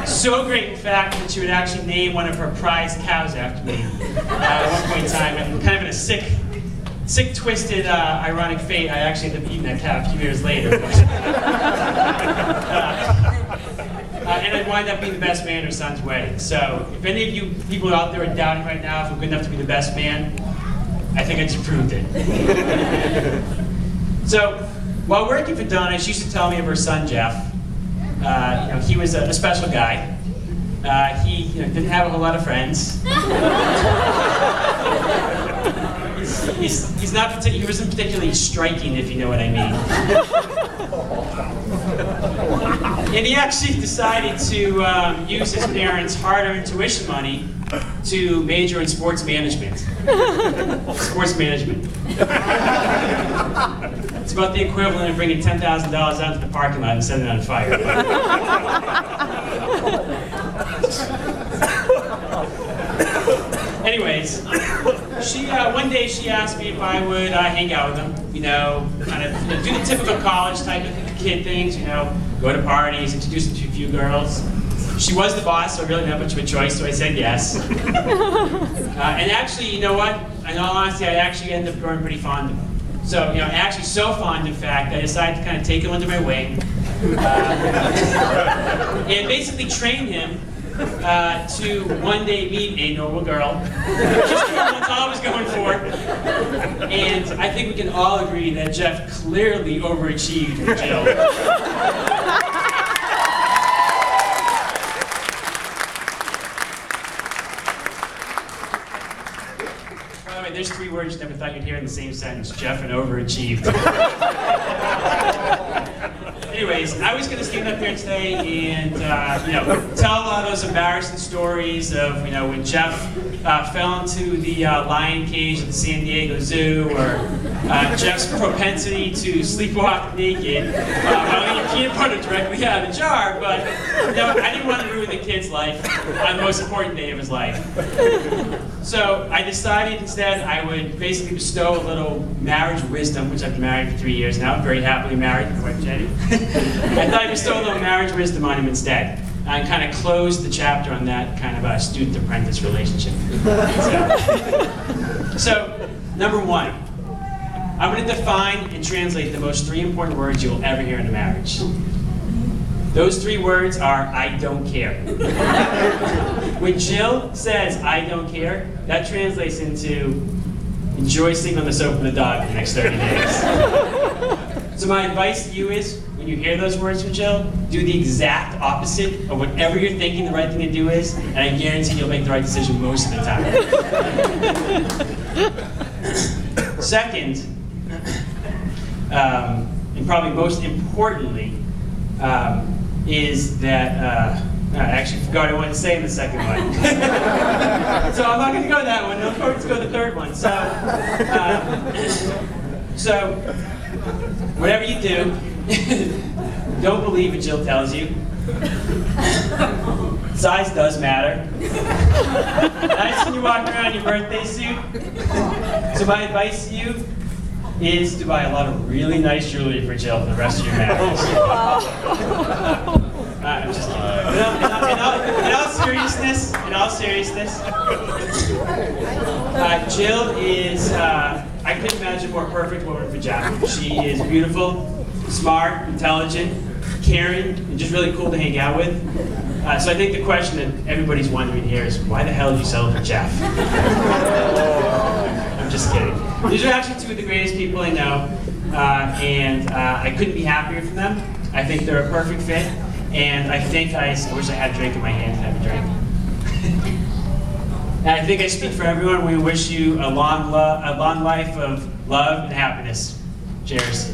So great, in fact, that she would actually name one of her prized cows after me at one point in time. And kind of in a sick, twisted, ironic fate, I actually ended up eating that cow a few years later. And I'd wind up being the best man at her son's wedding. So if any of you people out there are doubting right now if I'm good enough to be the best man, I think I just proved it. So while working for Donna, she used to tell me of her son, Jeff. He was a special guy. He didn't have a whole lot of friends. He wasn't particularly striking, if you know what I mean. And he actually decided to use his parents' hard-earned tuition money to major in sports management. Sports management. It's about the equivalent of bringing $10,000 out to the parking lot and setting it on fire. Anyways, one day she asked me if I would hang out with him, do the typical college type of kid things, go to parties, introduce him to a few girls. She was the boss, so I really didn't have much of a choice, so I said yes. And actually, you know what? In all honesty, I actually ended up growing pretty fond of him. So, actually so fond, in fact, I decided to kind of take him under my wing and basically train him to one day meet a normal girl. That's all I was going for. And I think we can all agree that Jeff clearly overachieved for Jill. By the way, there's 3 words you never thought you'd hear in the same sentence: Jeff and overachieved. Anyways, I was going to stand up here today and, tell a lot of those embarrassing stories of, when Jeff fell into the lion cage at the San Diego Zoo, or Jeff's propensity to sleepwalk naked while eating peanut butter directly out of the jar. But, I didn't want to ruin the kid's life on the most important day of his life. So I decided instead I would basically bestow a little marriage wisdom, which I've been married for 3 years now, very happily married, my wife Jenny. I thought I'd bestow a little marriage wisdom on him instead, and kind of close the chapter on that kind of student-apprentice relationship. So, number 1, I'm going to define and translate the most 3 important words you will ever hear in a marriage. Those 3 words are, I don't care. When Jill says, I don't care, that translates into, enjoy sleeping on the sofa with the dog for the next 30 days. So my advice to you is, when you hear those words from Jill, do the exact opposite of whatever you're thinking the right thing to do is, and I guarantee you'll make the right decision most of the time. Second, and probably most importantly, is that, I actually forgot what I wanted to say in the second one. So I'm not going to go that one. Let's go to the third one. So whatever you do, don't believe what Jill tells you. Size does matter. Nice when you walk around in your birthday suit. So my advice to you is to buy a lot of really nice jewelry for Jill for the rest of your marriage. I'm just kidding. In all seriousness, Jill is, I couldn't imagine a more perfect woman for Jeff. She is beautiful, smart, intelligent, caring, and just really cool to hang out with. So I think the question that everybody's wondering here is, why the hell did you settle for Jeff? I'm just kidding. These are actually 2 of the greatest people I know, and I couldn't be happier for them. I think they're a perfect fit. And I think I wish I had a drink in my hand to have a drink. And I think I speak for everyone. We wish you a long life of love and happiness. Cheers.